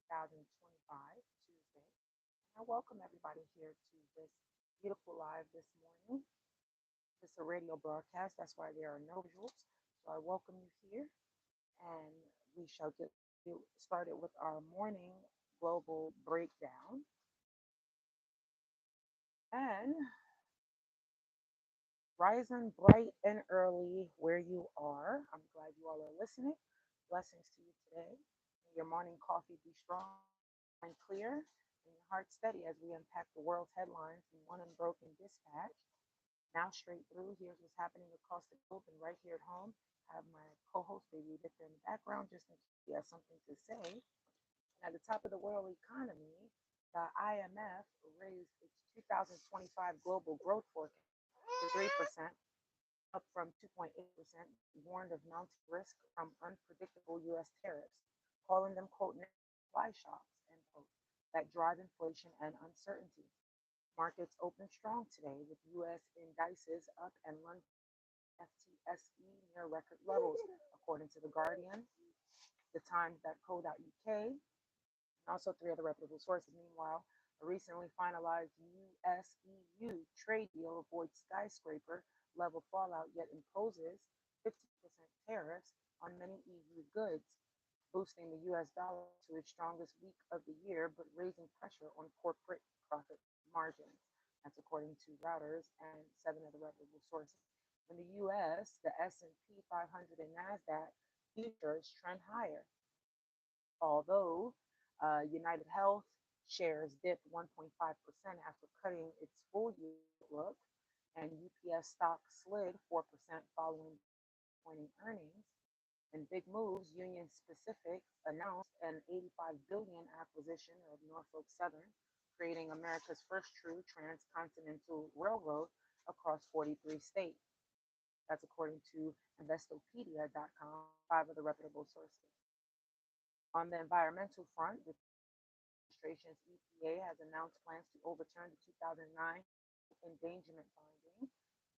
2025, Tuesday. And I welcome everybody here to this beautiful live this morning. This is a radio broadcast, that's why there are no visuals. So I welcome you here, and we shall get started with our morning global breakdown. And rising bright and early where you are. I'm glad you all are listening. Blessings to you today. May your morning coffee be strong and clear, and your heart steady as we unpack the world's headlines in one unbroken dispatch. Now, straight through, here's what's happening across the globe and right here at home. I have my co host, Baby Victor, in the background just in case he has something to say. And at the top of the world economy, the IMF raised its 2025 global growth forecast to 3%, up from 2.8%, warned of mounting risk from unpredictable U.S. tariffs, calling them, quote, supply shocks, end quote, that drive inflation and uncertainty. Markets opened strong today with U.S. indices up and London FTSE near record levels, according to The Guardian, the Times.co.uk, and also three other reputable sources. Meanwhile, a recently finalized US-EU trade deal avoids skyscraper level fallout yet imposes 50% tariffs on many EU goods, boosting the US dollar to its strongest week of the year, but raising pressure on corporate profit margins. That's according to Reuters and seven other reputable sources. In the US, the S&P 500 and NASDAQ futures trend higher, although United Health shares dipped 1.5% after cutting its full year outlook, and UPS stock slid 4% following disappointing earnings. In big moves, Union Pacific announced an 85 billion acquisition of Norfolk Southern, creating America's first true transcontinental railroad across 43 states. That's according to Investopedia.com, five of the reputable sources. On the environmental front, the administration's EPA has announced plans to overturn the 2009 endangerment finding.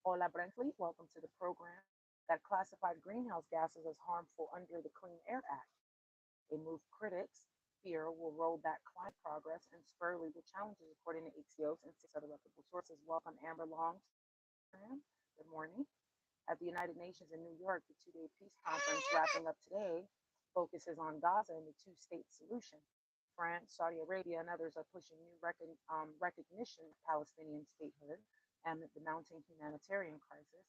Hola, Brentley, welcome to the program. That classified greenhouse gases as harmful under the Clean Air Act. A move critics fear will roll back climate progress and spur legal challenges, according to Axios and six other reputable sources. Welcome, Amber Long. Good morning. At the United Nations in New York, the two-day peace conference wrapping up today focuses on Gaza and the two-state solution. France, Saudi Arabia, and others are pushing new recognition of Palestinian statehood and the mounting humanitarian crisis,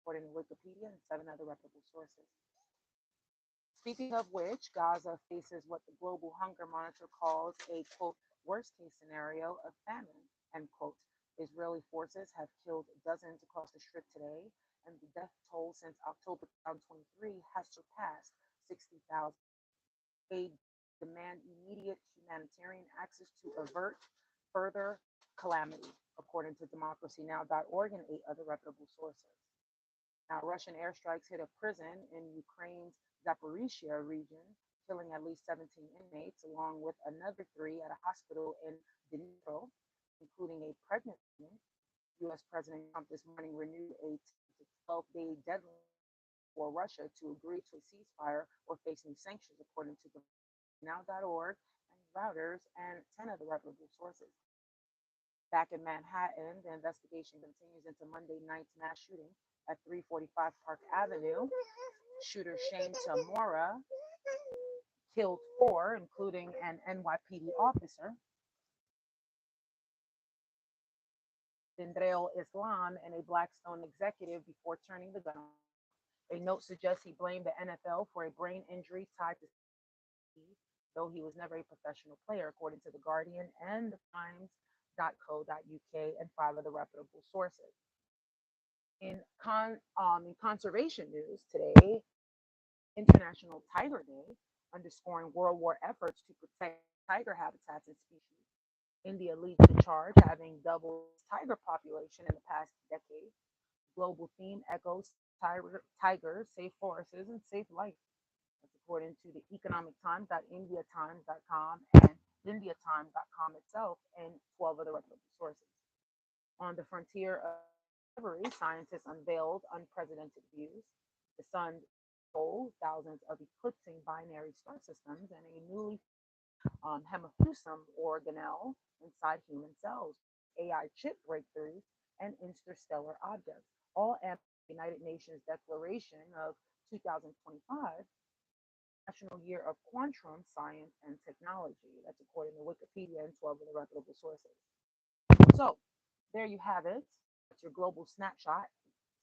according to Wikipedia and seven other reputable sources. Speaking of which, Gaza faces what the Global Hunger Monitor calls a, quote, worst case scenario of famine, end quote. Israeli forces have killed dozens across the strip today, and the death toll since October 2023 has surpassed 60,000. Aid demand immediate humanitarian access to avert further calamity, according to democracynow.org and eight other reputable sources. Now, Russian airstrikes hit a prison in Ukraine's Zaporizhia region, killing at least 17 inmates, along with another three at a hospital in Dnipro, including a pregnant woman. U.S. President Trump this morning renewed a 12-day deadline for Russia to agree to a ceasefire or face new sanctions, according to the now.org and Reuters and 10 other reputable sources. Back in Manhattan, the investigation continues into Monday night's mass shooting at 345 Park Avenue. Shooter Shane Tamora killed four, including an NYPD officer, Dendreo Islam, and a Blackstone executive before turning the gun on. A note suggests he blamed the NFL for a brain injury tied to Steve, though he was never a professional player, according to The Guardian and the Times.co.uk and five other reputable sources. In conservation news today, International Tiger Day, underscoring World War efforts to protect tiger habitats and species. India leads the charge, having doubled its tiger population in the past decade. Global theme echoes tigers, safe forests, and safe life. That's according to the Economic Times, IndiaTimes.com, and IndiaTimes.com itself, and 12 other reputable sources. On the frontier of discovery, scientists unveiled unprecedented views. The sun told thousands of eclipsing binary star systems and a newly hemophyseum organelle inside human cells, AI chip breakthroughs, and interstellar objects, all at the United Nations Declaration of 2025, National Year of Quantum Science and Technology. That's according to Wikipedia and 12 other reputable sources. So, there you have it. That's your global snapshot,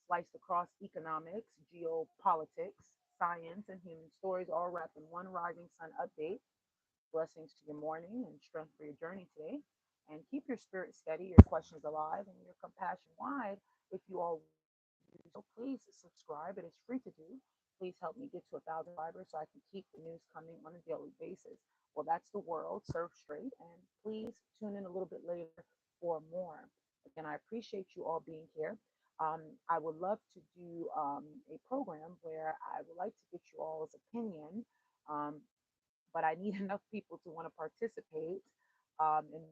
sliced across economics, geopolitics, science, and human stories, all wrapped in one rising sun update. Blessings to your morning and strength for your journey today. And keep your spirit steady, your questions alive, and your compassion wide. If you all do so, please subscribe. It is free to do. Please help me get to 1,000 subscribers so I can keep the news coming on a daily basis. Well, that's the world. Serve straight. And please tune in a little bit later for more. Again, I appreciate you all being here. I would love to do a program where I would like to get you all's opinion, um, but I need enough people to want to participate and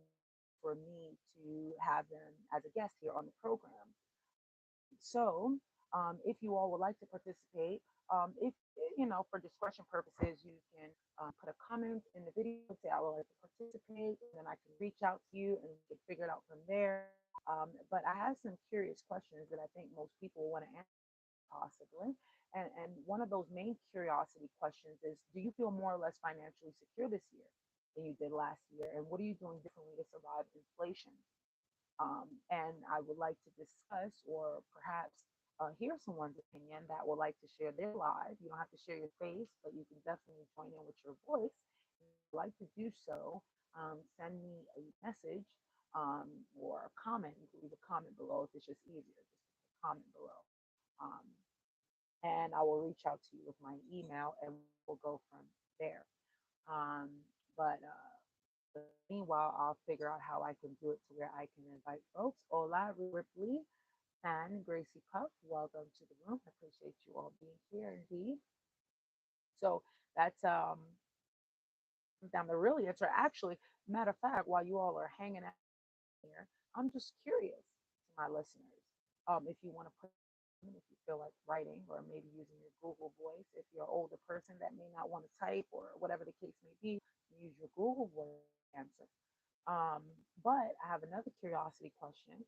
for me to have them as a guest here on the program. So, if you all would like to participate, if for discretion purposes, you can put a comment in the video, say I would like to participate, and then I can reach out to you and we can figure it out from there. But I have some curious questions that I think most people want to answer possibly. And one of those main curiosity questions is, do you feel more or less financially secure this year than you did last year? And what are you doing differently to survive inflation? And I would like to discuss or perhaps hear someone's opinion that would like to share their live. You don't have to share your face, but you can definitely join in with your voice. If you'd like to do so, send me a message or a comment. You can leave a comment below if it's just easier. Just comment below. Um, and I will reach out to you with my email and we'll go from there. Um, but meanwhile, I'll figure out how I can do it to where I can invite folks. Ola Ripley and Gracie Puff, welcome to the room. I appreciate you all being here indeed. So that's down the really answer. Actually, matter of fact, while you all are hanging out here, I'm just curious to my listeners. If you want to put if you feel like writing or maybe using your Google voice, if you're an older person that may not want to type or whatever the case may be, use your Google voice answer. Um, but I have another curiosity question.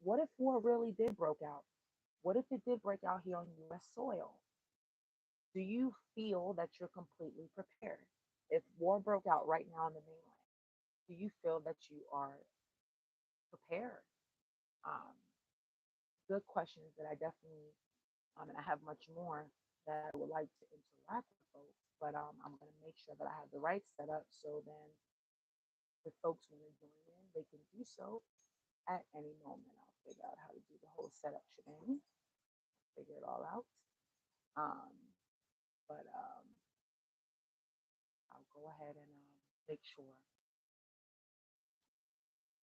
What if war really did broke out? What if it did break out here on U.S. soil? Do you feel that you're completely prepared? If war broke out right now on the mainland, do you feel that you are prepared? Um, Good questions that I definitely, and I have much more that I would like to interact with folks, but I'm going to make sure that I have the right setup so then if folks want to join in, they can do so at any moment. I'll figure out how to do the whole setup shebang, figure it all out. Um, but I'll go ahead and make sure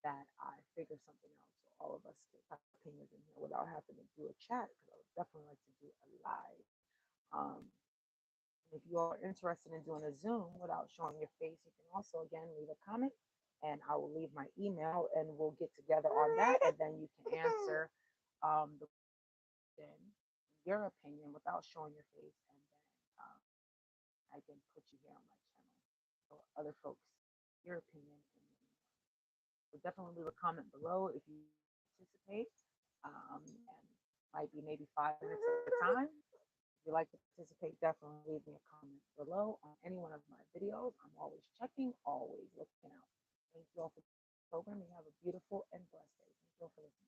that I figure something out so all of us can have opinions in here without having to do a chat because I would definitely like to do a live. Um, if you are interested in doing a Zoom without showing your face, you can also again leave a comment and I will leave my email and we'll get together on that and then you can answer the question, your opinion without showing your face and then I can put you here on my channel so other folks your opinion and so definitely leave a comment below if you participate and might be maybe 5 minutes at a time. If you like to participate, definitely leave me a comment below on any one of my videos. I'm always checking, always looking out. Thank you all for the program. You have a beautiful and blessed day. Thank you all for listening.